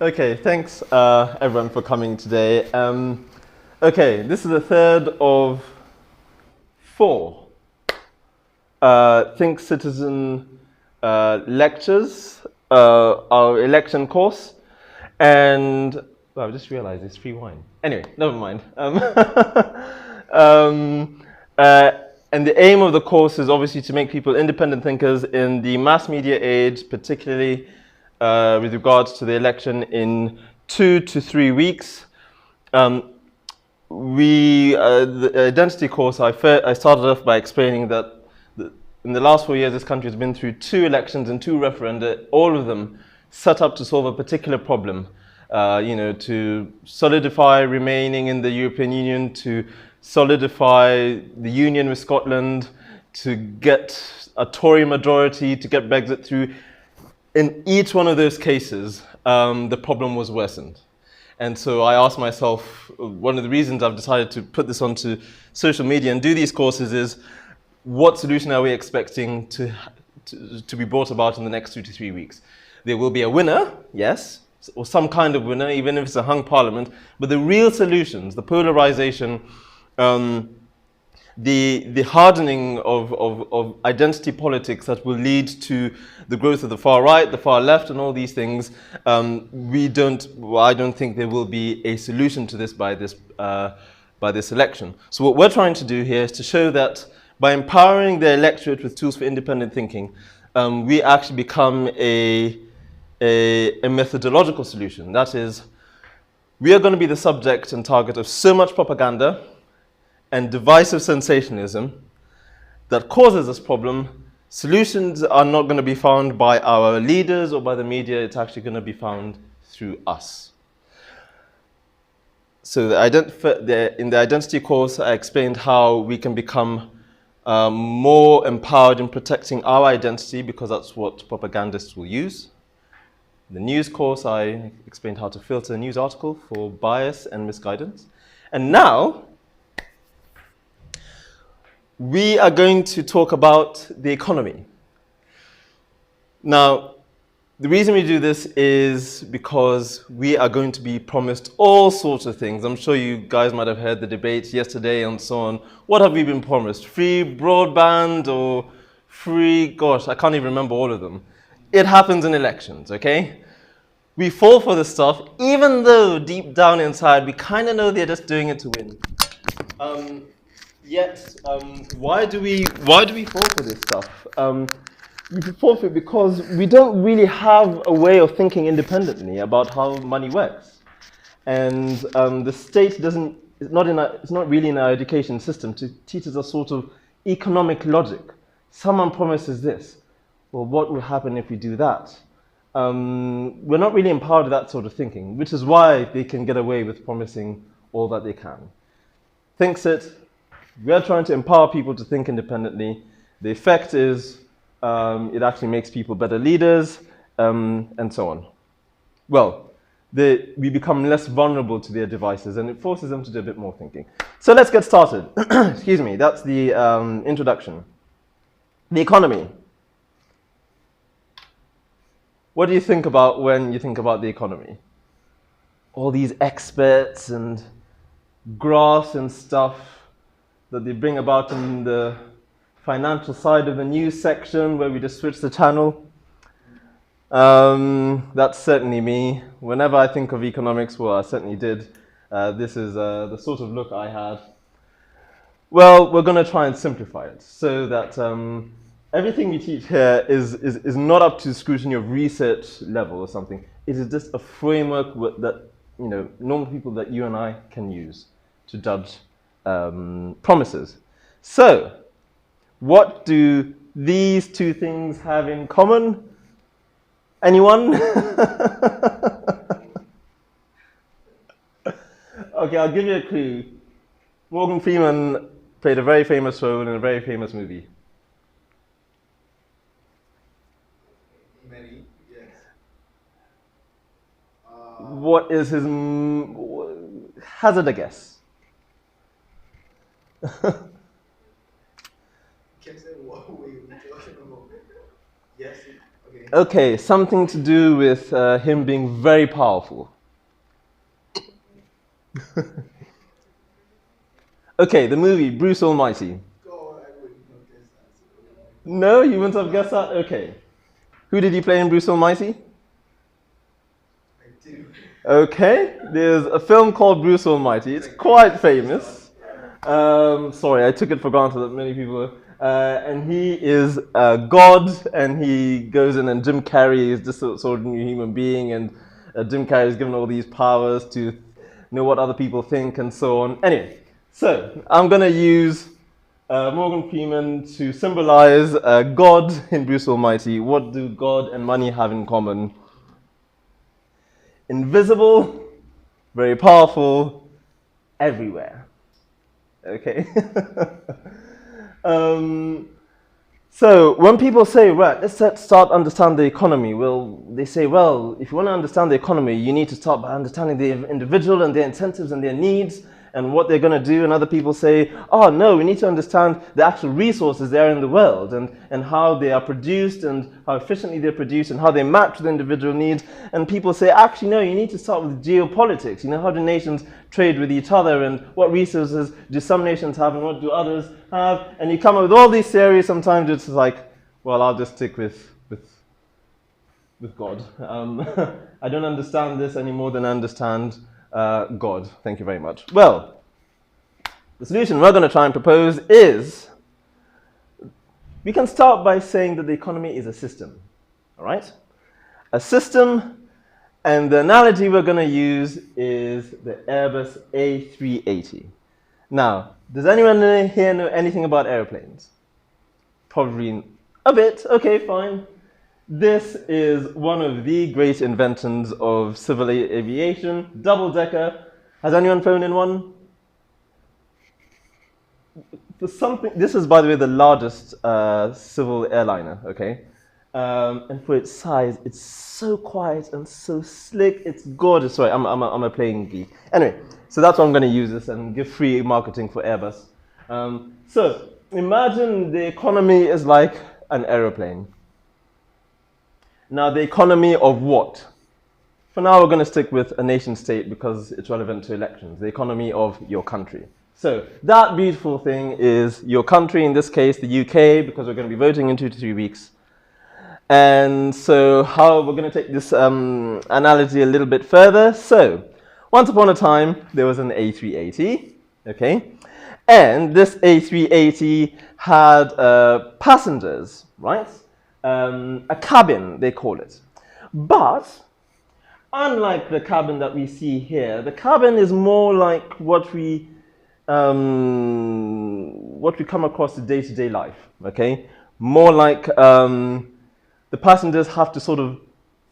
Okay, thanks everyone for coming today. Okay, this is the third of four ThinkCitizen lectures, our election course, and well, I just realized it's free wine. Anyway, never mind. Um, uh, and the aim of the course is obviously to make people independent thinkers in the mass media age, particularly with regards to the election in 2 to 3 weeks. The identity course, I started off by explaining that in the last 4 years, this country has been through 2 elections and 2 referenda, all of them set up to solve a particular problem. To solidify remaining in the European Union, to solidify the union with Scotland, to get a Tory majority, to get Brexit through. In each one of those cases, the problem was worsened. And so I asked myself, one of the reasons I've decided to put this onto social media and do these courses is, what solution are we expecting to be brought about in the next 2 to 3 weeks? There will be a winner, yes, or some kind of winner, even if it's a hung parliament, but the real solutions, the polarization, the hardening of identity politics that will lead to the growth of the far right, the far left, and all these things, I don't think there will be a solution to this by this election. So what we're trying to do here is to show that by empowering the electorate with tools for independent thinking, we actually become a methodological solution. That is, we are going to be the subject and target of so much propaganda and divisive sensationalism that causes this problem. Solutions are not going to be found by our leaders or by the media. It's actually going to be found through us. So in the identity course, I explained how we can become more empowered in protecting our identity, because that's what propagandists will use. In the news course, I explained how to filter a news article for bias and misguidance. And now, we are going to talk about the economy. Now, the reason we do this is because we are going to be promised all sorts of things. I'm sure you guys might have heard the debates yesterday and so on. What have we been promised? Free broadband or free, gosh, I can't even remember all of them. It happens in elections, okay? We fall for this stuff, even though deep down inside, we kind of know they're just doing it to win. Yet, why do we fall for this stuff? We fall for it because we don't really have a way of thinking independently about how money works, and the state it's not really in our education system to teach us a sort of economic logic. Someone promises this, well, what will happen if we do that? We're not really empowered with that sort of thinking, which is why they can get away with promising all that they can. ThinkCit. We are trying to empower people to think independently. The effect is it actually makes people better leaders, and so on. Well, we become less vulnerable to their devices, and it forces them to do a bit more thinking. So let's get started. Excuse me, that's the introduction. The economy. What do you think about when you think about the economy? All these experts and graphs and stuff that they bring about in the financial side of the news section where we just switch the channel. That's certainly me. Whenever I think of economics, well, I certainly did. This is the sort of look I had. Well, we're going to try and simplify it so that everything we teach here is not up to scrutiny of research level or something. It is just a framework that normal people that you and I can use to judge promises. So, what do these 2 things have in common? Anyone? Okay, I'll give you a clue. Morgan Freeman played a very famous role in a very famous movie. Many, yes. What is his... hazard a guess? Can I say what we talking about? Yes, okay. Okay, something to do with him being very powerful. Okay, the movie Bruce Almighty. God, I wouldn't have guessed that. No, you wouldn't have guessed that? Okay. Who did he play in Bruce Almighty? I do. Okay, there's a film called Bruce Almighty. It's quite famous. Sorry, I took it for granted that many people. And he is God, and he goes in, and Jim Carrey is just a sort of new human being, and Jim Carrey is given all these powers to know what other people think and so on. Anyway, so I'm going to use Morgan Freeman to symbolize God in Bruce Almighty. What do God and money have in common? Invisible, very powerful, everywhere. Okay? So when people say, right, let's start understand the economy, well, they say, well, if you want to understand the economy, you need to start by understanding the individual and their incentives and their needs and what they're going to do. And other people say, oh, no, we need to understand the actual resources there in the world and how they are produced and how efficiently they're produced and how they match the individual needs. And people say, actually, no, you need to start with geopolitics. You know, how do nations trade with each other and what resources do some nations have and what do others have? And you come up with all these theories. Sometimes it's like, well, I'll just stick with God. I don't understand this any more than I understand God. Thank you very much. Well, the solution we're going to try and propose is we can start by saying that the economy is a system. All right? A system, and the analogy we're going to use is the Airbus A380. Now, does anyone here know anything about airplanes? Probably a bit. Okay, fine. This is one of the great inventions of civil aviation, double-decker. Has anyone flown in one? For something, this is, by the way, the largest civil airliner, okay? And for its size, it's so quiet and so slick, it's gorgeous. Sorry, I'm a plane geek. Anyway, so that's why I'm going to use this and give free marketing for Airbus. So imagine the economy is like an aeroplane. Now, the economy of what? For now, we're going to stick with a nation state because it's relevant to elections. The economy of your country. So that beautiful thing is your country, in this case, the UK, because we're going to be voting in 2 to 3 weeks. And so how we're going to take this analogy a little bit further. So once upon a time, there was an A380, okay? And this A380 had passengers, right? A cabin, they call it. But unlike the cabin that we see here, the cabin is more like what we come across in day-to-day life, okay? More like the passengers have to sort of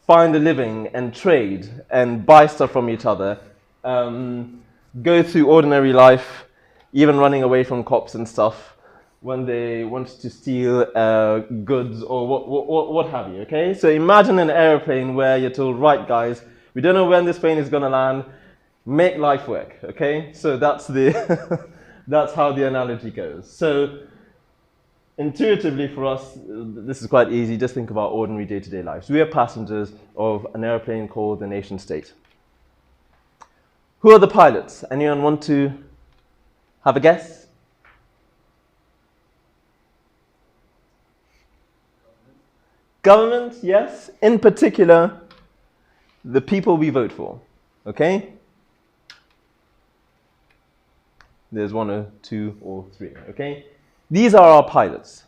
find a living and trade and buy stuff from each other, go through ordinary life, even running away from cops and stuff when they want to steal goods or what have you, okay? So imagine an airplane where you're told, right guys, we don't know when this plane is going to land, make life work, okay? So that's that's how the analogy goes. So intuitively for us, this is quite easy, just think about ordinary day-to-day lives. We are passengers of an airplane called the nation state. Who are the pilots? Anyone want to have a guess? Government, yes. In particular, the people we vote for, okay? There's 1 or 2 or 3, okay? These are our pilots.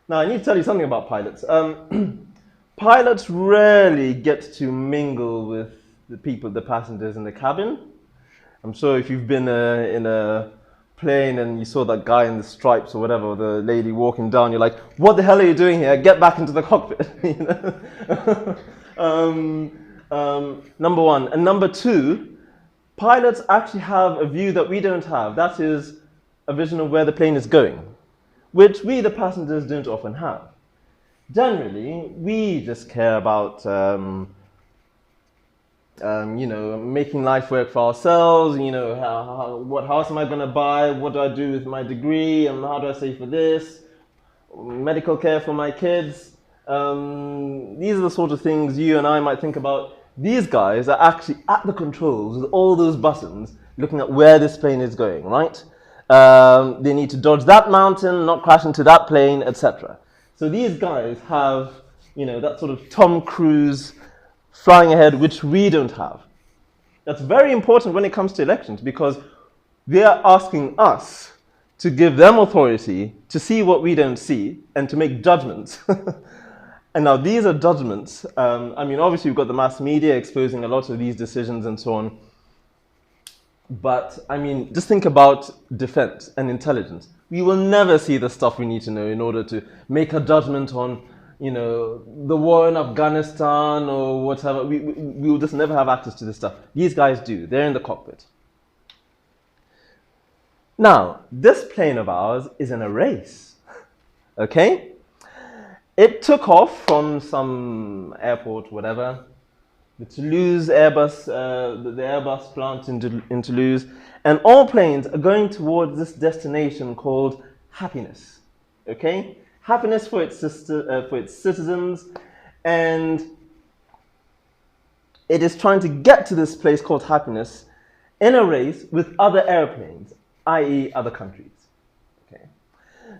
Now, I need to tell you something about pilots. Pilots rarely get to mingle with the people, the passengers in the cabin. I'm sure if you've been in a plane and you saw that guy in the stripes or whatever, or the lady walking down, you're like, what the hell are you doing here? Get back into the cockpit. You know? Number one. And number two, pilots actually have a view that we don't have. That is a vision of where the plane is going, which we, the passengers, don't often have. Generally, we just care about you know, making life work for ourselves. You know, what house am I going to buy? What do I do with my degree? And how do I save for this? Medical care for my kids. These are the sort of things you and I might think about. These guys are actually at the controls with all those buttons looking at where this plane is going, right? They need to dodge that mountain, not crash into that plane, etc. So these guys have, that sort of Tom Cruise flying ahead, which we don't have. That's very important when it comes to elections, because they are asking us to give them authority to see what we don't see and to make judgments. And now these are judgments. Obviously we've got the mass media exposing a lot of these decisions and so on. But, just think about defense and intelligence. We will never see the stuff we need to know in order to make a judgment on, the war in Afghanistan or whatever. We will just never have access to this stuff. These guys do. They're in the cockpit. Now, this plane of ours is in a race, okay? It took off from some airport, whatever, the Toulouse Airbus, the Airbus plant in Toulouse, and all planes are going towards this destination called happiness, okay? Happiness for its citizens, and it is trying to get to this place called happiness in a race with other airplanes, i.e. other countries, okay?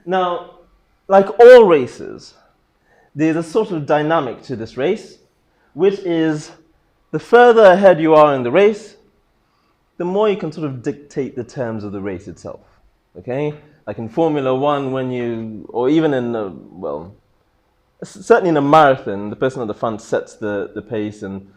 Now, like all races, there's a sort of dynamic to this race, which is the further ahead you are in the race, the more you can sort of dictate the terms of the race itself, okay? Like in Formula One, or even in, certainly in a marathon, the person at the front sets the pace and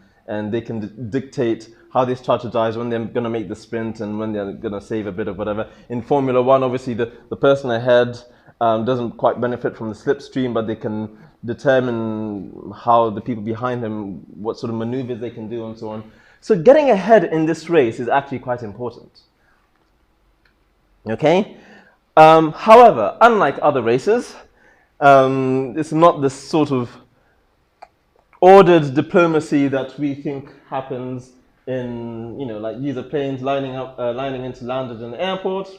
they can dictate how they strategize, when they're going to make the sprint and when they're going to save a bit of whatever. In Formula One, obviously, the person ahead doesn't quite benefit from the slipstream, but they can determine how the people behind them, what sort of maneuvers they can do and so on. So getting ahead in this race is actually quite important. Okay? However, unlike other races, it's not this sort of ordered diplomacy that we think happens in, like these are planes lining into land at an airport.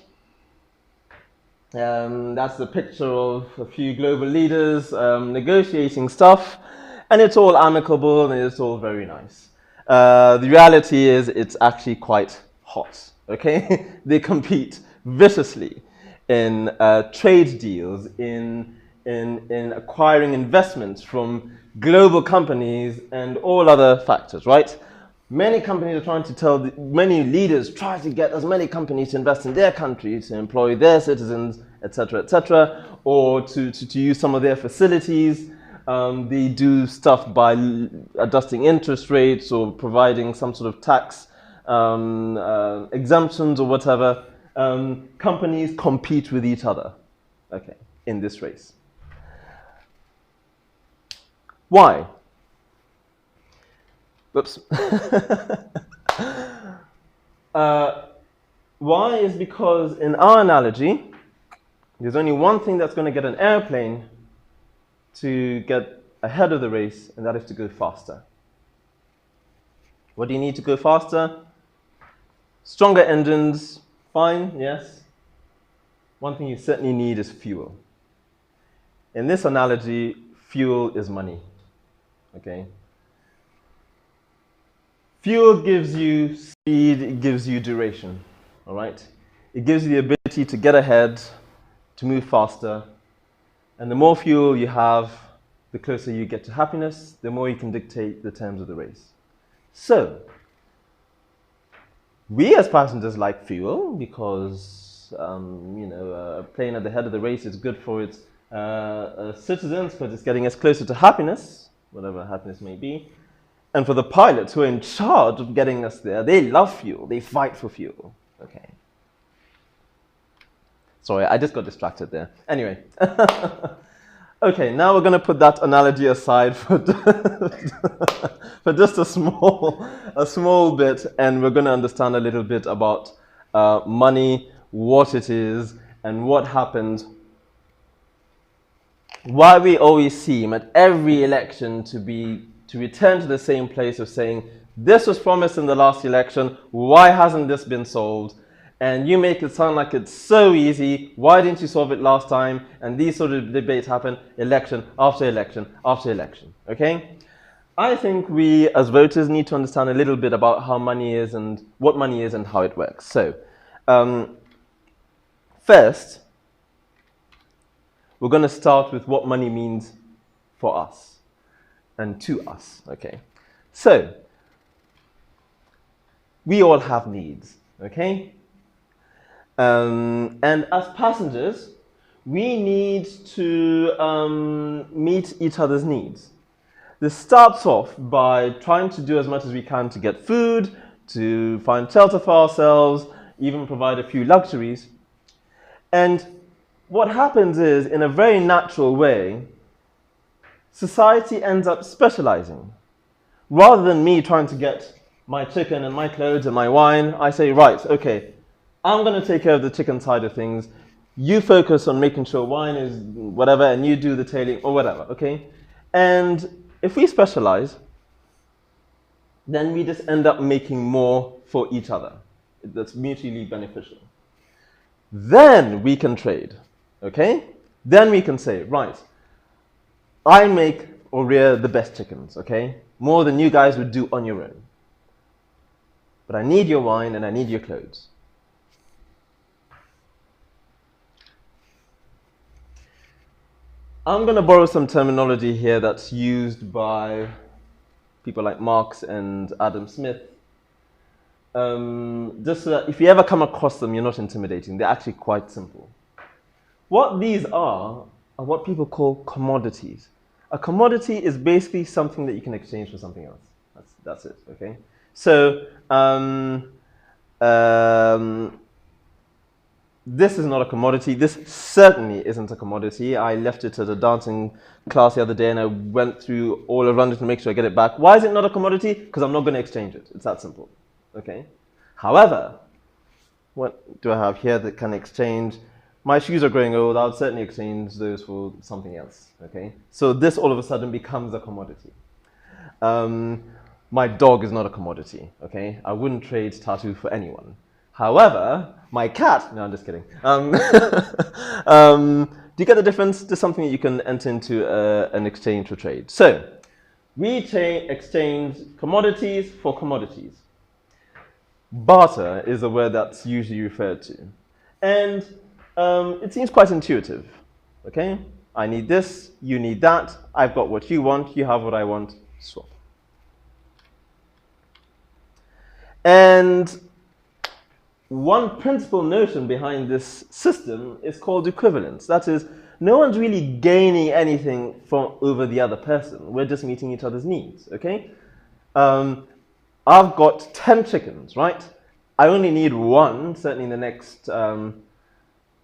That's a picture of a few global leaders negotiating stuff, and it's all amicable and it's all very nice. The reality is it's actually quite hot, okay? They compete viciously in trade deals, in acquiring investments from global companies and all other factors, right? Many companies are trying to many leaders try to get as many companies to invest in their country, to employ their citizens, etc., or to use some of their facilities. They do stuff by adjusting interest rates or providing some sort of tax exemptions or whatever. Companies compete with each other, okay, in this race. Why? Whoops. Why is because in our analogy, there's only one thing that's going to get an airplane to get ahead of the race, and that is to go faster. What do you need to go faster? Stronger engines, fine, yes. One thing you certainly need is fuel. In this analogy, fuel is money, okay? Fuel gives you speed, it gives you duration, all right? It gives you the ability to get ahead, to move faster, and the more fuel you have, the closer you get to happiness, the more you can dictate the terms of the race. So, we as passengers like fuel because, a plane at the head of the race is good for its citizens because it's getting us closer to happiness, whatever happiness may be. And for the pilots who are in charge of getting us there, they love fuel. They fight for fuel. Okay. Sorry, I just got distracted there. Anyway. Okay, now we're going to put that analogy aside for just a small bit, and we're going to understand a little bit about money, what it is, and what happens. Why we always seem at every election to return to the same place of saying, this was promised in the last election, why hasn't this been solved? And you make it sound like it's so easy. Why didn't you solve it last time? And these sort of debates happen election after election after election, okay? I think we as voters need to understand a little bit about how money is and what money is and how it works. So, first, we're going to start with what money means for us and to us, okay? So, we all have needs, okay? And as passengers, we need to meet each other's needs. This starts off by trying to do as much as we can to get food, to find shelter for ourselves, even provide a few luxuries. And what happens is, in a very natural way, society ends up specializing. Rather than me trying to get my chicken and my clothes and my wine, I say, right, okay, I'm going to take care of the chicken side of things. You focus on making sure wine is whatever, and you do the tailing or whatever, okay? And if we specialize, then we just end up making more for each other. That's mutually beneficial. Then we can trade, okay? Then we can say, right, I make or rear the best chickens, okay? More than you guys would do on your own. But I need your wine and I need your clothes. I'm going to borrow some terminology here that's used by people like Marx and Adam Smith. Just so that if you ever come across them, you're not intimidating. They're actually quite simple. What these are what people call commodities. A commodity is basically something that you can exchange for something else. That's it, okay? So, this is not a commodity. This certainly isn't a commodity. I left it at a dancing class the other day and I went through all around it to make sure I get it back. Why is it not a commodity? Because I'm not going to exchange it. It's that simple. Okay? However, what do I have here that can exchange? My shoes are growing old. I'll certainly exchange those for something else. Okay? So this all of a sudden becomes a commodity. My dog is not a commodity. Okay? I wouldn't trade tattoo for anyone. However, my cat, no, I'm just kidding. Do you get the difference? There's something that you can enter into an exchange for trade. So, we exchange commodities for commodities. Barter is a word that's usually referred to. And it seems quite intuitive, okay? I need this, you need that, I've got what you want, you have what I want, swap. And one principal notion behind this system is called equivalence. That is, no one's really gaining anything from over the other person. We're just meeting each other's needs, okay? I've got 10 chickens, right? I only need one, certainly in the next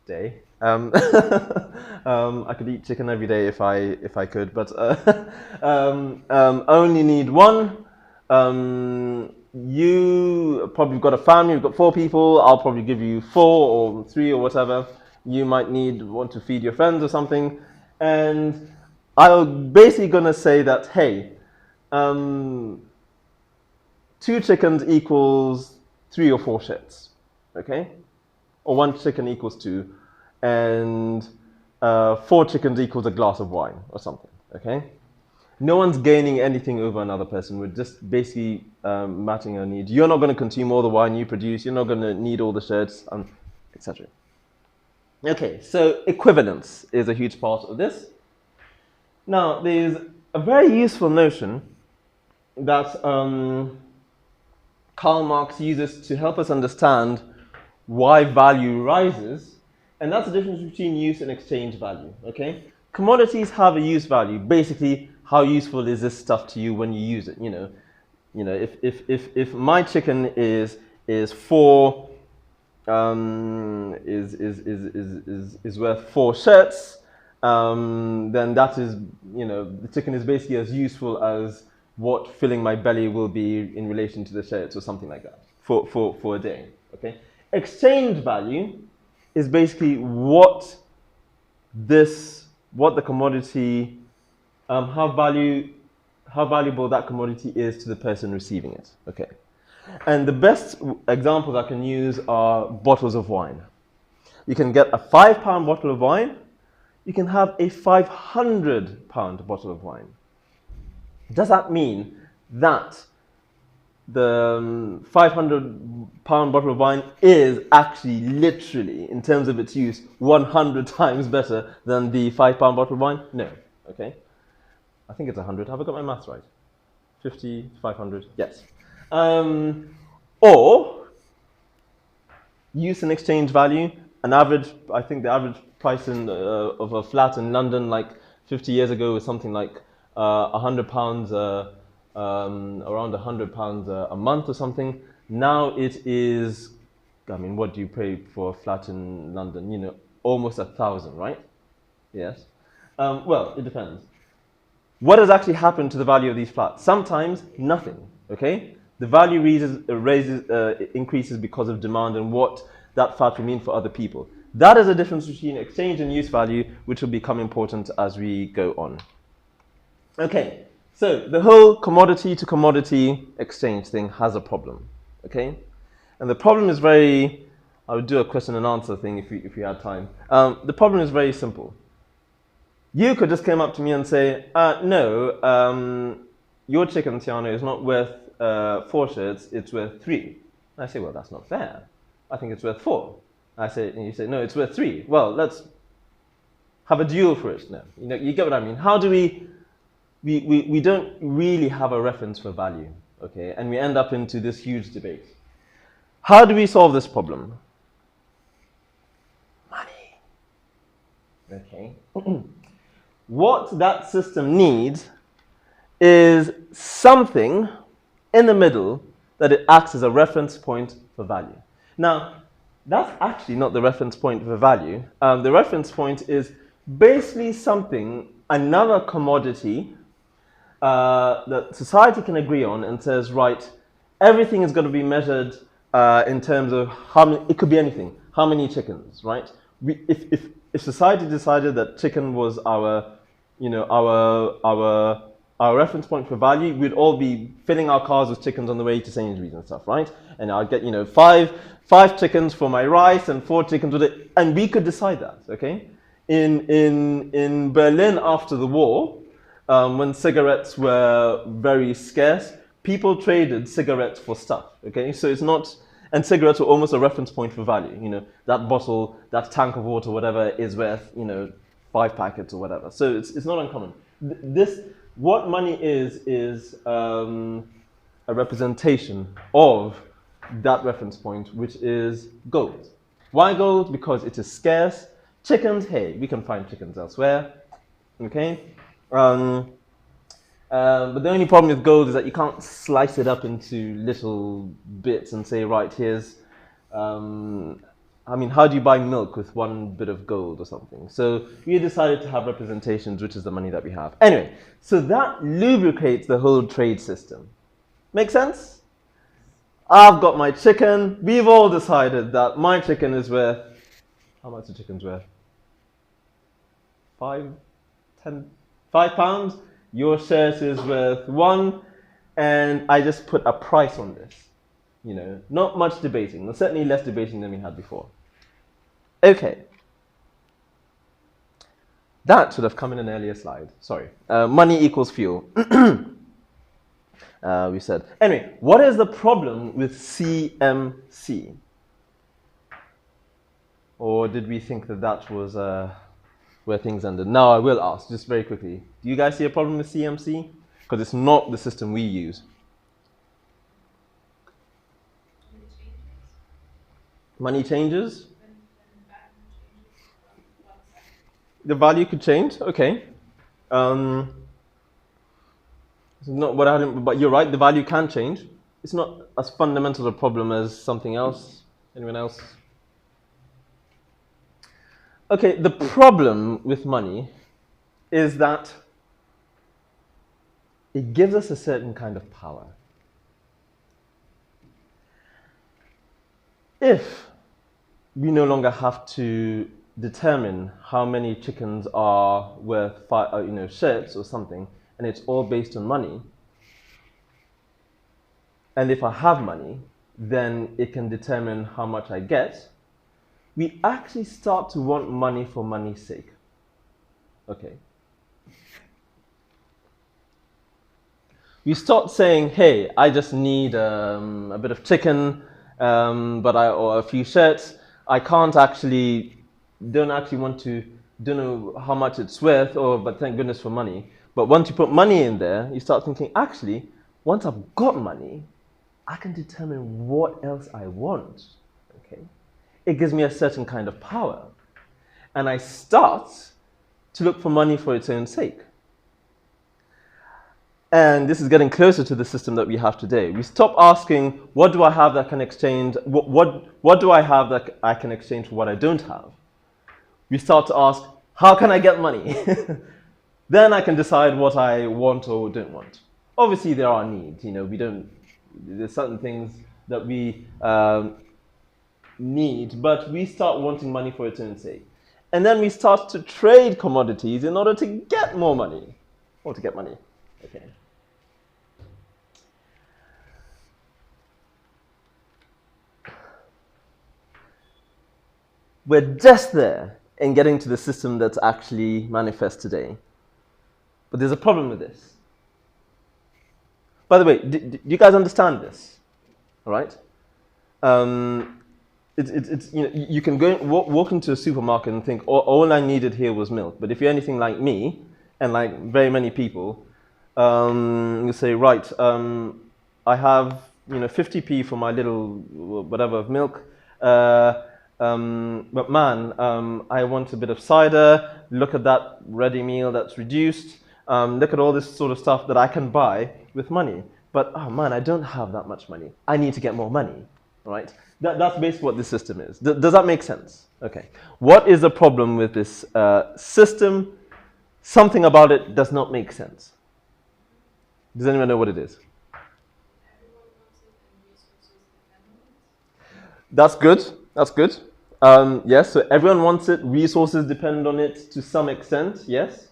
day. I could eat chicken every day if I could, but I only need one. You probably got a family, you've got 4 people, I'll probably give you 4 or 3 or whatever. You might want to feed your friends or something. And I'm basically going to say that, hey, 2 chickens equals 3 or 4 shits, okay? Or 1 chicken equals 2, and 4 chickens equals a glass of wine or something, okay? No one's gaining anything over another person. We're just basically matching our needs. You're not going to consume all the wine you produce. You're not going to need all the shirts, etc. Okay, so equivalence is a huge part of this. Now, there's a very useful notion that Karl Marx uses to help us understand why value rises, and that's the difference between use and exchange value, okay? Commodities have a use value. Basically, how useful is this stuff to you when you use it? You know, if my chicken is worth 4 shirts, then that is, the chicken is basically as useful as what filling my belly will be in relation to the shirts or something like that for a day. Okay. Exchange value is basically what the commodity, how valuable that commodity is to the person receiving it. Okay. And the best examples I can use are bottles of wine. You can get a £5 bottle of wine. You can have a £500 bottle of wine. Does that mean that the £500 bottle of wine is actually literally, in terms of its use, 100 times better than the £5 bottle of wine? No. Okay. I think it's 100. Have I got my maths right? 50, 500, yes. Or use an exchange value. An average, I think the average price of a flat in London like 50 years ago was something like £100, around £100 a month or something. Now it is, I mean, what do you pay for a flat in London? You know, almost 1,000, right? Yes. Well, it depends. What has actually happened to the value of these flats? Sometimes nothing. Okay, the value increases because of demand and what that flat will mean for other people. That is the difference between exchange and use value, which will become important as we go on. Okay, so the whole commodity to commodity exchange thing has a problem. Okay, and the problem is very. I would do a question and answer thing if we had time. The problem is very simple. You could just come up to me and say, no, your chicken, Tiano, is not worth 4 shirts, it's worth 3. And I say, well, that's not fair. I think it's worth 4. And you say, no, it's worth 3. Well, let's have a duel for it. No, you get what I mean. How do we don't really have a reference for value, okay? And we end up into this huge debate. How do we solve this problem? Money. Okay. What that system needs is something in the middle that it acts as a reference point for value. Now, that's actually not the reference point for value. The reference point is basically something, another commodity that society can agree on and says, right, everything is going to be measured in terms of how many, it could be anything, how many chickens, right? If society decided that chicken was our reference point for value, we'd all be filling our cars with chickens on the way to Sainsbury's and stuff, right? And I'd get, five chickens for my rice and 4 chickens with it, and we could decide that, okay? In Berlin after the war, when cigarettes were very scarce, people traded cigarettes for stuff, okay? So it's not, and cigarettes were almost a reference point for value. That bottle, that tank of water, whatever, is worth, 5 packets or whatever. So it's not uncommon. What money is a representation of that reference point, which is gold. Why gold? Because it is scarce. Chickens, hey, we can find chickens elsewhere, okay? But the only problem with gold is that you can't slice it up into little bits and say, right, here's, how do you buy milk with 1 bit of gold or something? So we decided to have representations, which is the money that we have. Anyway, so that lubricates the whole trade system. Make sense? I've got my chicken. We've all decided that my chicken is worth, how much the chicken's worth? 5 pounds. Your shirt is worth 1, and I just put a price on this. Not much debating. Certainly less debating than we had before. Okay. That should have come in an earlier slide. Sorry. Money equals fuel. We said. Anyway, what is the problem with CMC? Or did we think that was where things ended? Now I will ask, just very quickly. Do you guys see a problem with CMC? Because it's not the system we use. Money changes? The value could change? Okay. It's not what I didn't, but you're right, the value can change. It's not as fundamental a problem as something else. Anyone else? Okay, the problem with money is that it gives us a certain kind of power. If we no longer have to determine how many chickens are worth shirts or something, and it's all based on money, and if I have money, then it can determine how much I get, we actually start to want money for money's sake. Okay. We start saying, hey, I just need a bit of chicken, or a few shirts. I don't actually want to, don't know how much it's worth, but thank goodness for money. But once you put money in there, you start thinking, actually, once I've got money, I can determine what else I want. Okay? It gives me a certain kind of power. And I start to look for money for its own sake. And this is getting closer to the system that we have today. We stop asking, what do I have that can exchange? What do I have that I can exchange for what I don't have? We start to ask, how can I get money? Then I can decide what I want or don't want. Obviously, there are needs. There's certain things that we need, but we start wanting money for its own sake. And then we start to trade commodities in order to get more money, or to get money. Okay. We're just there in getting to the system that's actually manifest today. But there's a problem with this. By the way, do you guys understand this? All right? You can go walk into a supermarket and think, all I needed here was milk. But if you're anything like me, and like very many people, you say, right, I have 50p for my little whatever of milk, but man, I want a bit of cider. Look at that ready meal that's reduced. Look at all this sort of stuff that I can buy with money. But oh man, I don't have that much money. I need to get more money, right? That's basically what this system is. Does that make sense? Okay. What is the problem with this system? Something about it does not make sense. Does anyone know what it is? That's good. That's good. Yes, so everyone wants it. Resources depend on it to some extent. Yes?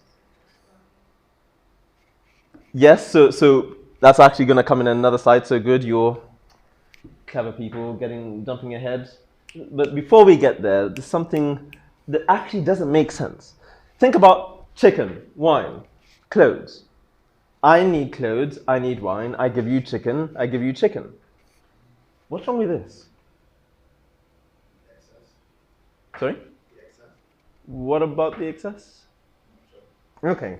Yes, so that's actually going to come in another slide. So good, you're clever people jumping ahead. But before we get there, there's something that actually doesn't make sense. Think about chicken, wine, clothes. I need clothes, I need wine, I give you chicken, I give you chicken. What's wrong with this? Excess. Sorry? The excess. What about the excess? Sure. Okay.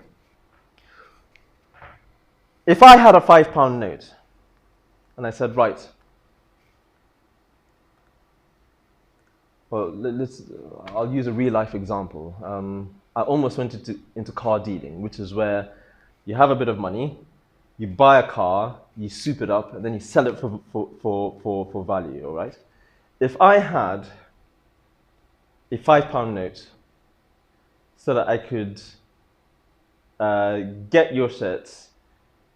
If I had a £5 note, and I said, right, well, I'll use a real-life example. I almost went into car dealing, which is where you have a bit of money, you buy a car, you soup it up, and then you sell it for value, all right? If I had a £5 note so that I could get your shirts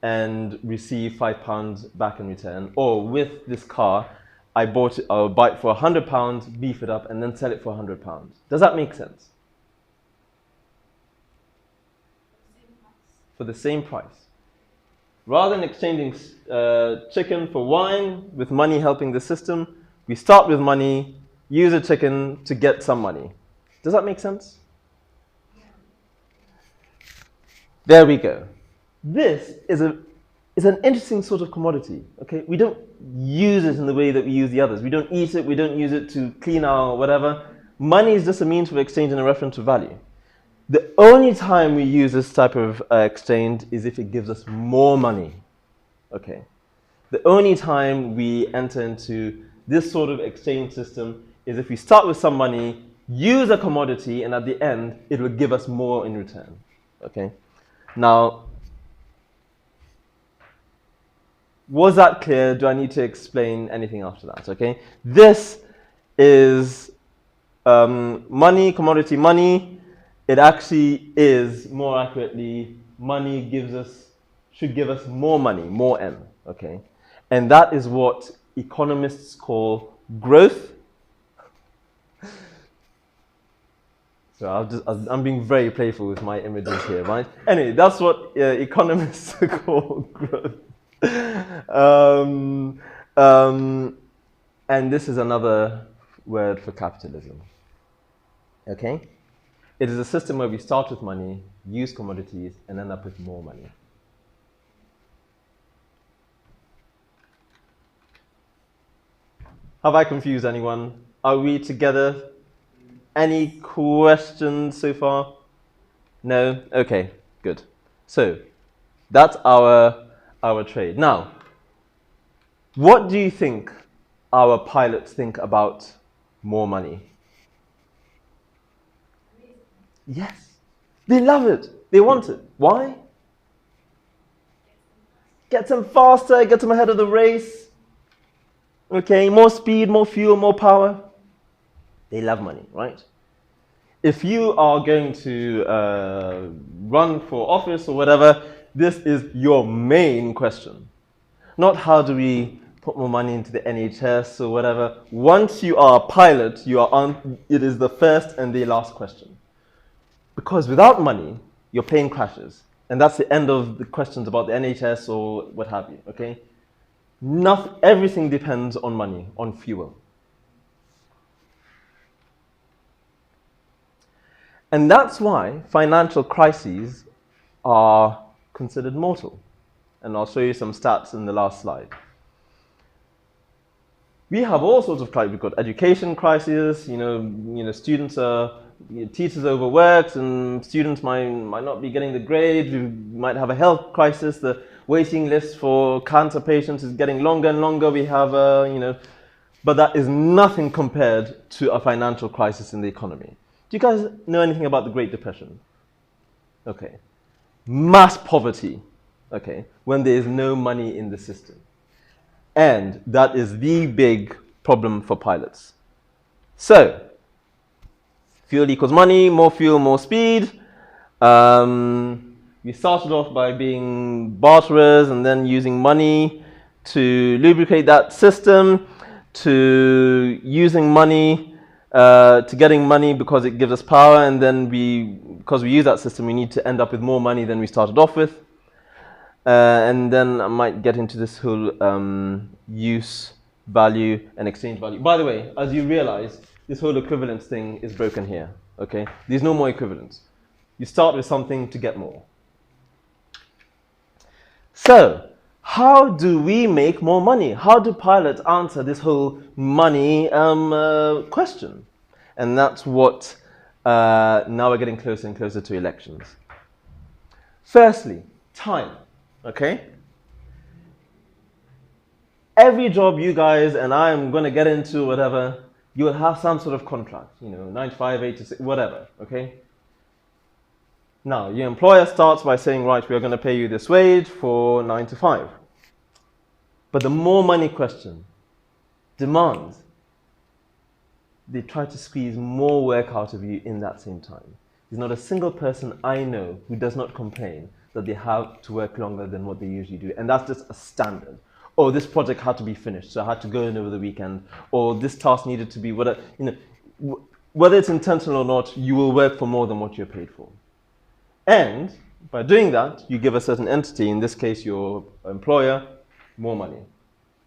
and receive £5 back in return, or with this car, I'll buy it for £100, beef it up, and then sell it for £100. Does that make sense? For the same price. Rather than exchanging chicken for wine, with money helping the system, we start with money, use a chicken to get some money. Does that make sense? There we go. This is an interesting sort of commodity. Okay, we don't use it in the way that we use the others. We don't eat it. We don't use it to clean our whatever. Money is just a means for exchange and a reference to value. The only time we use this type of exchange is if it gives us more money. Okay. The only time we enter into this sort of exchange system is if we start with some money, use a commodity, and at the end, it will give us more in return. Okay. Now, was that clear? Do I need to explain anything after that? Okay. This is money, commodity, money. It actually is, more accurately, money should give us more money, more M, okay? And that is what economists call growth. So I'm being very playful with my images here, right? Anyway, that's what economists call growth. um, um, and this is another word for capitalism. Okay? It is a system where we start with money, use commodities, and end up with more money. Have I confused anyone? Are we together? Any questions so far? No? Okay, good. So, that's our trade. Now, what do you think our pilots think about more money? Yes. They love it. They want it. Why? Gets them faster, gets them ahead of the race. Okay, more speed, more fuel, more power. They love money, right? If you are going to run for office or whatever, this is your main question. Not how do we put more money into the NHS or whatever. Once you are a pilot, it is the first and the last question. Because without money, your plane crashes. And that's the end of the questions about the NHS or what have you, okay? Everything depends on money, on fuel. And that's why financial crises are considered mortal. And I'll show you some stats in the last slide. We have all sorts of crises. We've got education crises, students teachers overworked and students might not be getting the grades. We might have a health crisis. The waiting list for cancer patients is getting longer and longer. We have, but that is nothing compared to a financial crisis in the economy. Do you guys know anything about the Great Depression? Okay. Mass poverty, okay, when there is no money in the system. And that is the big problem for pilots. So, fuel equals money, more fuel, more speed. We started off by being barterers and then using money to lubricate that system, to using money, to getting money because it gives us power, and then because we use that system, we need to end up with more money than we started off with. And then I might get into this whole use, value, and exchange value. By the way, as you realize, this whole equivalence thing is broken here, okay? There's no more equivalence. You start with something to get more. So, how do we make more money? How do pilots answer this whole money question? And that's what, now we're getting closer and closer to elections. Firstly, time, okay? Every job you guys and I am going to get into, whatever, you will have some sort of contract, 9 to 5, 8 to 6, whatever, okay? Now, your employer starts by saying, right, we are going to pay you this wage for 9 to 5. But the more money question demands, they try to squeeze more work out of you in that same time. There's not a single person I know who does not complain that they have to work longer than what they usually do. And that's just a standard. Oh, this project had to be finished, so I had to go in over the weekend. Or this task needed to be, whether it's intentional or not, you will work for more than what you're paid for. And by doing that, you give a certain entity, in this case your employer, more money.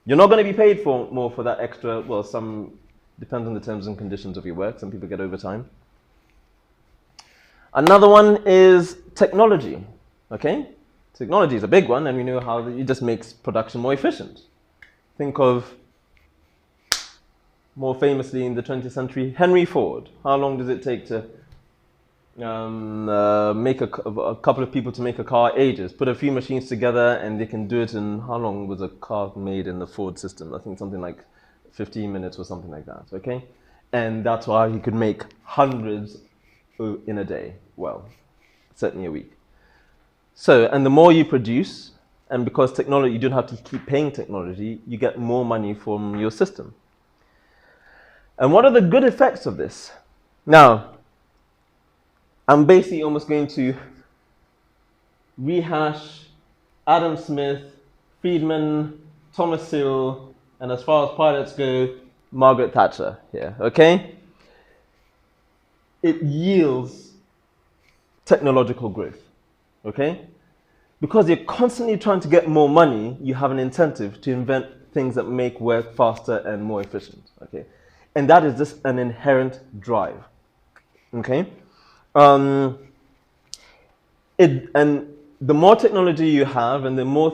You're not going to be paid for more for that extra, well, some depends on the terms and conditions of your work. Some people get overtime. Another one is technology, okay? Technology is a big one, and we know how it just makes production more efficient. Think of, more famously in the 20th century, Henry Ford. How long does it take to make a couple of people to make a car? Ages. Put a few machines together and they can do it in, how long was a car made in the Ford system? I think something like 15 minutes or something like that, okay? And that's why he could make hundreds in a day. Well, certainly a week. So, and the more you produce, and because technology, you don't have to keep paying technology, you get more money from your system. And what are the good effects of this? Now, I'm basically almost going to rehash Adam Smith, Friedman, Thomas Sowell, and as far as pilots go, Margaret Thatcher here, okay? It yields technological growth, okay? because you're constantly trying to get more money, you have an incentive to invent things that make work faster and more efficient. Okay, and that is just an inherent drive. Okay, and the more technology you have, and the more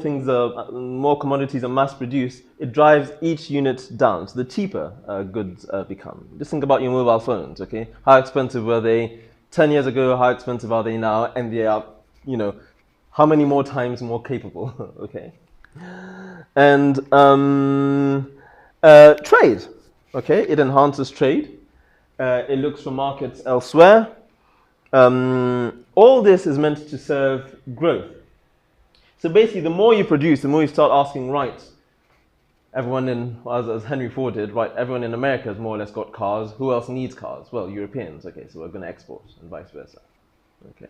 more commodities are mass produced, it drives each unit down. So the cheaper goods become. Just think about your mobile phones. Okay, how expensive were they 10 years ago? How expensive are they now? And they are, how many more times more capable? Okay, and trade. Okay, it enhances trade. It looks for markets elsewhere. All this is meant to serve growth. So basically, the more you produce, the more you start asking, right, everyone as Henry Ford did, right, everyone in America has more or less got cars. Who else needs cars? Well, Europeans. Okay, so we're going to export, and vice versa. Okay.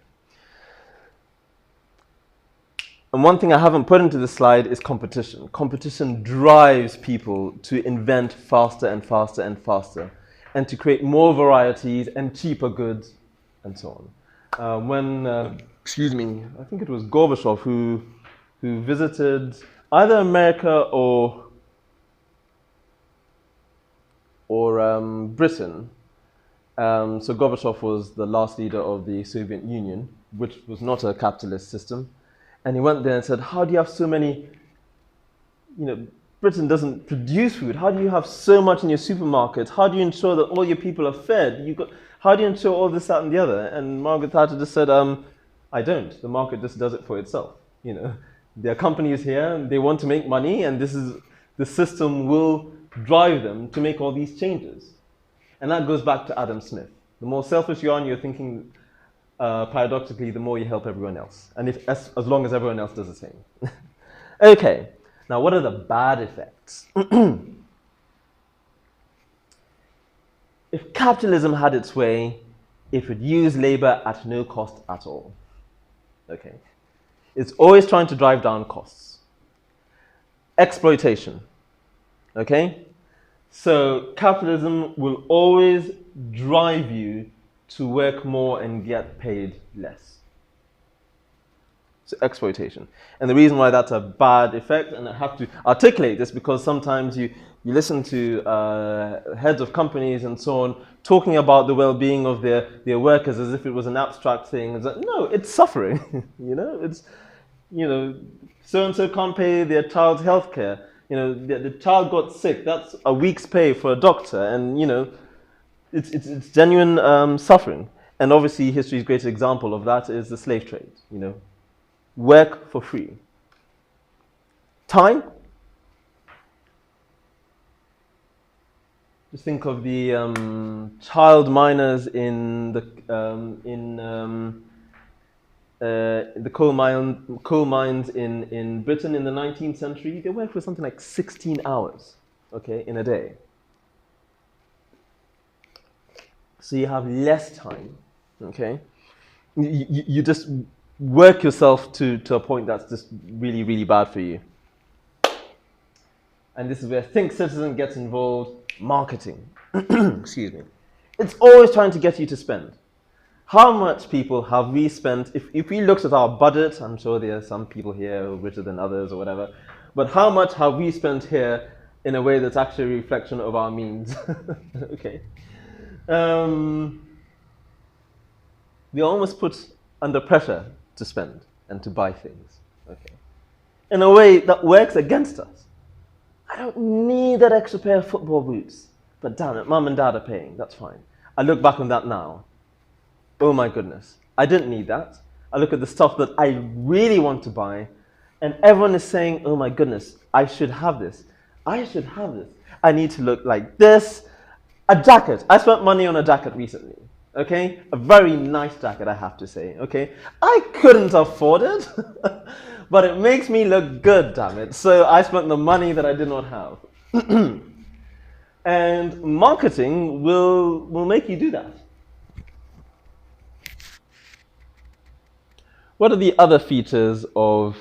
And one thing I haven't put into this slide is competition. Competition drives people to invent faster and faster and faster, and to create more varieties and cheaper goods, and so on. Excuse me, I think it was Gorbachev who visited either America or Britain. So Gorbachev was the last leader of the Soviet Union, which was not a capitalist system. And he went there and said, how do you have so many, Britain doesn't produce food. How do you have so much in your supermarkets? How do you ensure that all your people are fed? How do you ensure all this, that, and the other? And Margaret Thatcher just said, I don't. The market just does it for itself. There are companies here, and they want to make money, and the system will drive them to make all these changes. And that goes back to Adam Smith. The more selfish you are and you're thinking, paradoxically, the more you help everyone else. And as long as everyone else does the same. Okay, now what are the bad effects? If capitalism had its way, it would use labor at no cost at all. Okay. It's always trying to drive down costs. Exploitation. Okay? So capitalism will always drive you to work more and get paid less. So exploitation. And the reason why that's a bad effect, and I have to articulate this because sometimes you listen to heads of companies and so on talking about the well-being of their workers as if it was an abstract thing. It's like, no, it's suffering. It's, so-and-so can't pay their child's health care. The child got sick. That's a week's pay for a doctor. And, it's genuine suffering. And obviously, history's greatest example of that is the slave trade. Work for free. Time. Just think of the child miners in the coal mines in Britain in the 19th century. They worked for something like 16 hours, okay, in a day. So you have less time, okay? You just work yourself to a point that's just really, really bad for you. And this is where ThinkCitizen gets involved. Marketing. Excuse me. It's always trying to get you to spend. How much people have we spent? If we looked at our budget, I'm sure there are some people here who are richer than others or whatever, but how much have we spent here in a way that's actually a reflection of our means? Okay. We almost put under pressure to spend and to buy things. Okay. In a way that works against us. I don't need that extra pair of football boots, but damn it, mum and dad are paying, that's fine. I look back on that now. Oh my goodness, I didn't need that. I look at the stuff that I really want to buy, and everyone is saying, oh my goodness, I should have this. I should have this. I need to look like this. A jacket. I spent money on a jacket recently, okay? A very nice jacket, I have to say, okay? I couldn't afford it. But it makes me look good, damn it. So I spent the money that I did not have. And marketing will make you do that. What are the other features of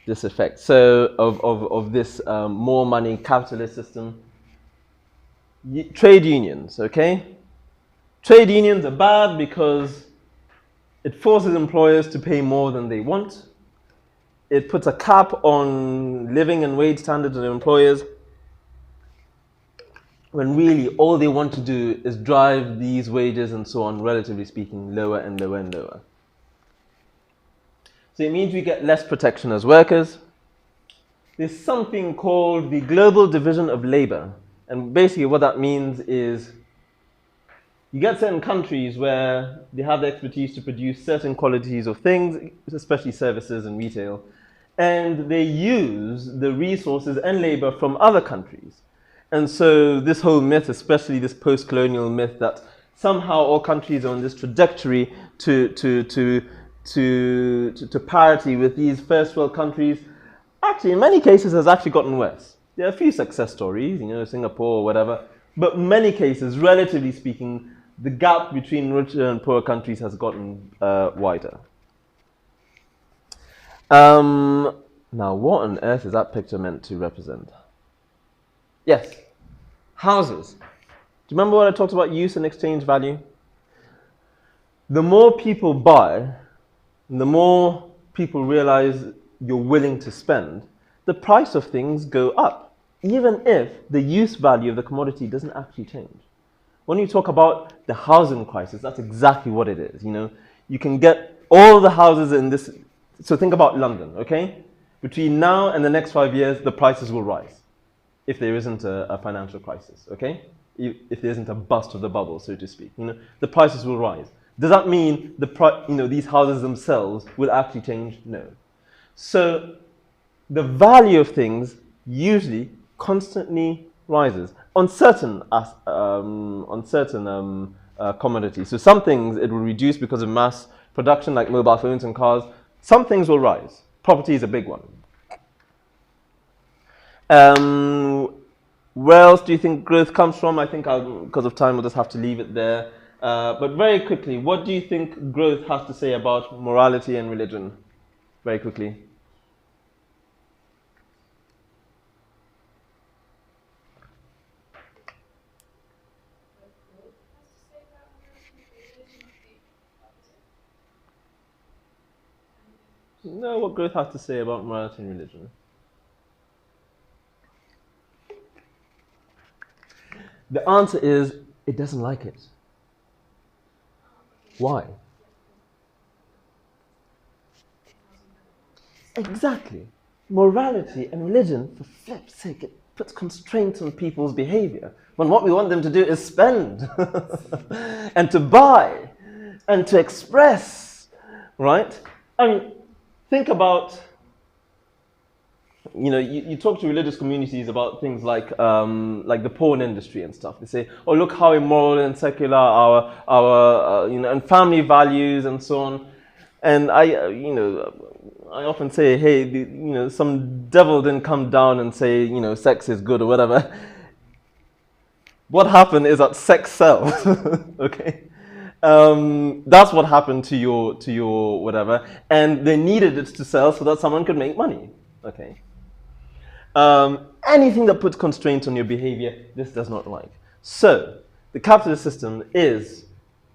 this effect? So of this more money capitalist system? Trade unions, okay? Trade unions are bad because It forces employers to pay more than they want. It puts a cap on living and wage standards of employers, when really all they want to do is drive these wages and so on, relatively speaking, lower and lower and lower. So it means we get less protection as workers. There's something called the global division of labor. And basically what that means is you get certain countries where they have the expertise to produce certain qualities of things, especially services and retail, and they use the resources and labor from other countries. And so this whole myth, especially this post-colonial myth that somehow all countries are on this trajectory to parity with these first world countries, actually in many cases has actually gotten worse. There are a few success stories, Singapore or whatever, but in many cases, relatively speaking, the gap between richer and poorer countries has gotten wider. Now, what on earth is that picture meant to represent? Yes, houses. Do you remember what I talked about use and exchange value? The more people buy, the more people realize you're willing to spend, the price of things go up, even if the use value of the commodity doesn't actually change. When you talk about the housing crisis, that's exactly what it is. You can get all the houses in this. So think about London, okay? Between now and the next 5 years, the prices will rise if there isn't a financial crisis, okay? If there isn't a bust of the bubble, so to speak. The prices will rise. Does that mean these houses themselves will actually change? No. So the value of things usually constantly rises on certain commodities. So some things it will reduce because of mass production, like mobile phones and cars. Some things will rise. Property is a big one. Where else do you think growth comes from? I think because of time, we'll just have to leave it there. But very quickly, what do you think growth has to say about morality and religion? Very quickly. No, what growth has to say about morality and religion? The answer is, it doesn't like it. Why? Exactly. Morality and religion, for flip's sake, it puts constraints on people's behavior. When what we want them to do is spend and to buy and to express, right? I mean, think about, you talk to religious communities about things like the porn industry and stuff. They say, oh, look how immoral and secular our and family values and so on. And I often say, hey, some devil didn't come down and say, sex is good or whatever. What happened is that sex sells, okay? That's what happened to your whatever, and they needed it to sell so that someone could make money, okay? Anything that puts constraints on your behavior, this does not like. So, the capitalist system is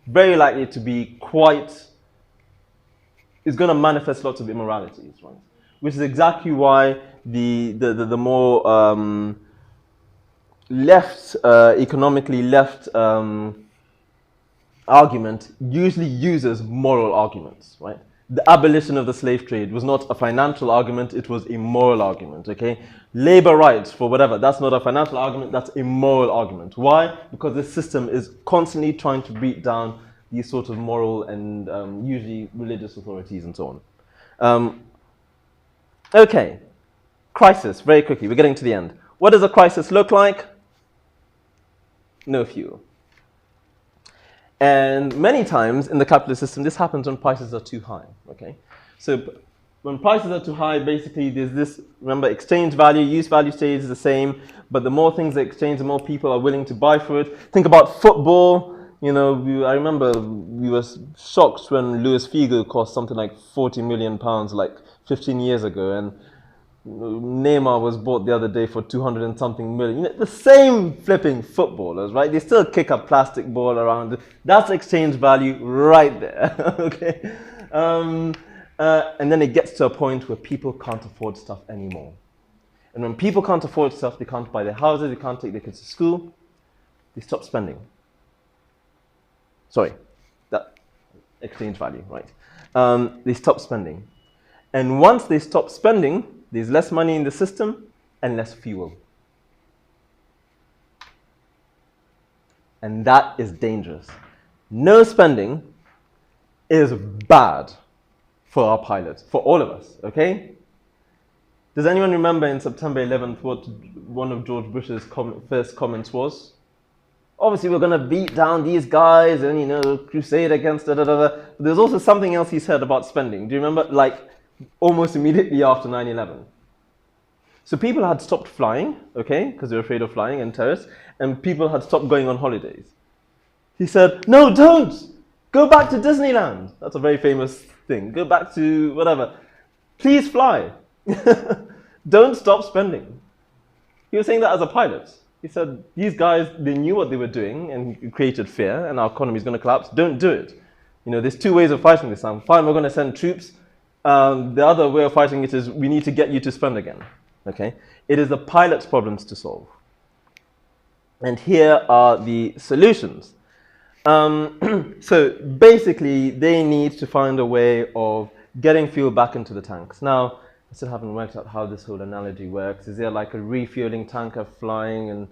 very likely to be is going to manifest lots of immoralities, right? Which is exactly why the more economically left argument usually uses moral arguments, right? The abolition of the slave trade was not a financial argument, it was a moral argument, okay? Labor rights for whatever, that's not a financial argument, that's a moral argument. Why? Because the system is constantly trying to beat down these sort of moral and usually religious authorities and so on. Okay, crisis, very quickly, we're getting to the end. What does a crisis look like? No fuel. And many times in the capitalist system, this happens when prices are too high, okay? So when prices are too high, basically there's this, remember, exchange value, use value stays the same, but the more things that exchange, the more people are willing to buy for it. Think about football. I remember we were shocked when Luis Figo cost something like £40 million like 15 years ago, and Neymar was bought the other day for 200 and something million. You know, the same flipping footballers, right? They still kick a plastic ball around. That's exchange value right there, okay? And then it gets to a point where people can't afford stuff anymore. And when people can't afford stuff, they can't buy their houses, they can't take their kids to school, they stop spending. Sorry, that exchange value, right? They stop spending. And once they stop spending, there's less money in the system and less fuel. And that is dangerous. No spending is bad for our pilots, for all of us, okay? Does anyone remember in September 11th what one of George Bush's first comments was? Obviously, we're going to beat down these guys and, you know, crusade against da da da. But there's also something else he said about spending. Do you remember? Like, almost immediately after 9/11. So people had stopped flying, okay, because they were afraid of flying and terrorists, and people had stopped going on holidays. He said, no, don't! Go back to Disneyland. That's a very famous thing. Go back to whatever. Please fly. Don't stop spending. He was saying that as a pilot. He said, these guys, they knew what they were doing and created fear, and our economy is going to collapse. Don't do it. You know, there's two ways of fighting this time. Fine, we're going to send troops. The other way of fighting it is we need to get you to spend again. Okay? It is the pilot's problems to solve. And here are the solutions. So basically, they need to find a way of getting fuel back into the tanks. Now, I still haven't worked out how this whole analogy works. Is there like a refueling tanker flying and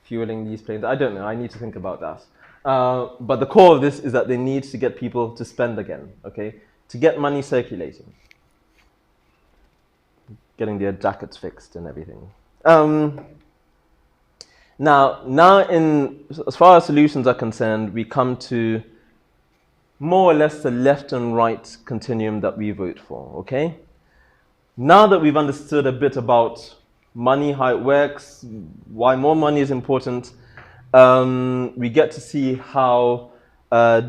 fueling these planes? I don't know. I need to think about that. But the core of this is that they need to get people to spend again, okay? To get money circulating. Getting their jackets fixed and everything. Now, as far as solutions are concerned, we come to more or less the left and right continuum that we vote for, okay? Now that we've understood a bit about money, how it works, why more money is important, we get to see how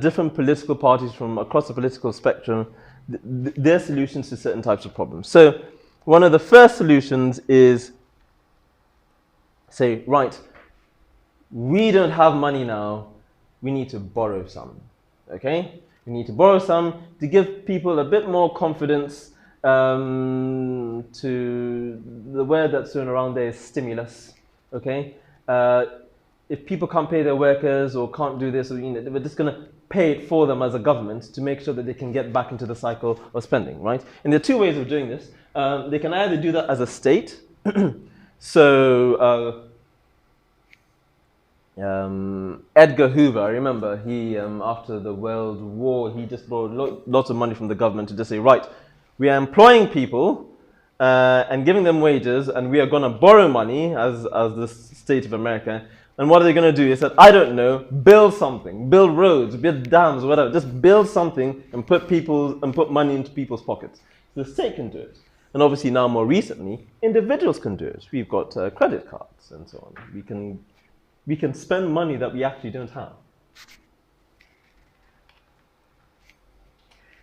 different political parties from across the political spectrum, their solutions to certain types of problems. So one of the first solutions is say, right, we don't have money now, we need to borrow some, okay? We need to borrow some to give people a bit more confidence. To the word that's thrown around there is stimulus, okay? If people can't pay their workers or can't do this, or, you know, we're just going to pay it for them as a government to make sure that they can get back into the cycle of spending, right? And there are two ways of doing this. They can either do that as a state. So Edgar Hoover, I remember, he after the World War, he just borrowed lots of money from the government to just say, right, we are employing people and giving them wages, and we are going to borrow money as the state of America. And what are they going to do? He said, I don't know, build something, build roads, build dams, whatever. Just build something and put money into people's pockets. The state can do it. And obviously now more recently, individuals can do it. We've got credit cards and so on. We can spend money that we actually don't have.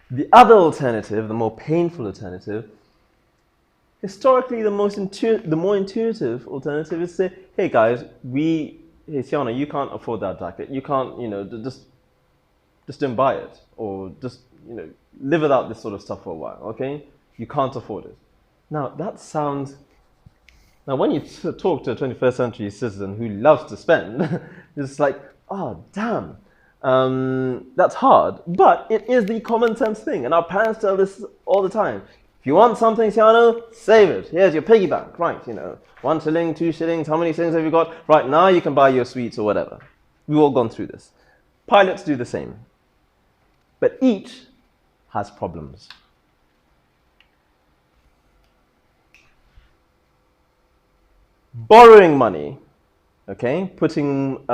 The other alternative, the more painful alternative, historically the more intuitive alternative is to say, hey guys, hey Siana, you can't afford that jacket. You can't, you know, just don't buy it, or just, you know, live without this sort of stuff for a while, okay? You can't afford it. Now that sounds, now when you talk to a 21st century citizen who loves to spend, it's like, oh damn. That's hard, but it is the common sense thing, and our parents tell this all the time. If you want something, Siano, save it. Here's your piggy bank, right? You know, 1 shilling, 2 shillings. How many shillings have you got? Right now, you can buy your sweets or whatever. We've all gone through this. Pilots do the same, but each has problems. Borrowing money, okay, putting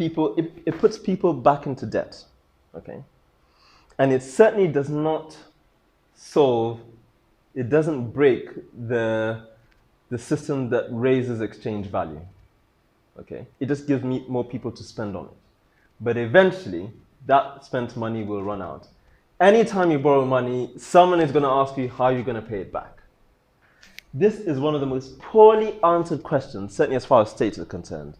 it puts people back into debt, okay? And it certainly does not solve, it doesn't break the system that raises exchange value, okay? It just gives me more people to spend on it. But eventually, that spent money will run out. Anytime you borrow money, someone is going to ask you how you're going to pay it back, This is one of the most poorly answered questions, certainly as far as states are concerned.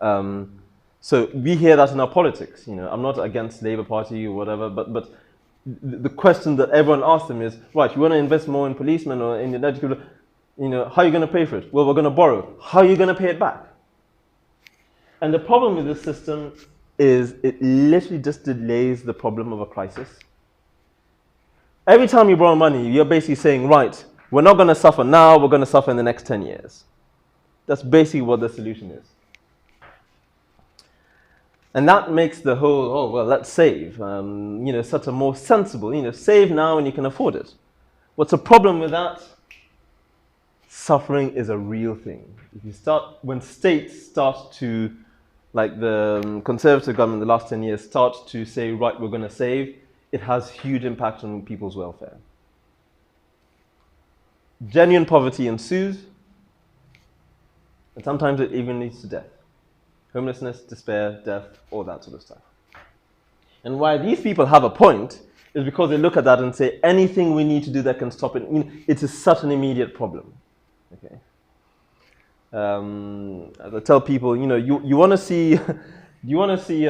So we hear that in our politics. You know, I'm not against Labour Party or whatever, but the question that everyone asks them is, right, you want to invest more in policemen or in the education, you know, how are you going to pay for it? Well, we're going to borrow. How are you going to pay it back? And the problem with this system is it literally just delays the problem of a crisis. Every time you borrow money, you're basically saying, right, we're not going to suffer now, we're going to suffer in the next 10 years. That's basically what the solution is. And that makes the whole, oh, well, let's save, you know, such a more sensible, you know, save now and you can afford it. What's the problem with that? Suffering is a real thing. If you start, when states start to, like the Conservative government the last 10 years, start to say, right, we're going to save, it has huge impact on people's welfare. Genuine poverty ensues, and sometimes it even leads to death. Homelessness, despair, death, all that sort of stuff. And why these people have a point is because they look at that and say, anything we need to do that can stop it, you know, it is such an immediate problem. Okay. As I tell people, you know, you want to see, you want to see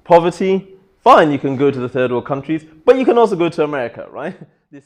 poverty? Fine, you can go to the third world countries, but you can also go to America, right? This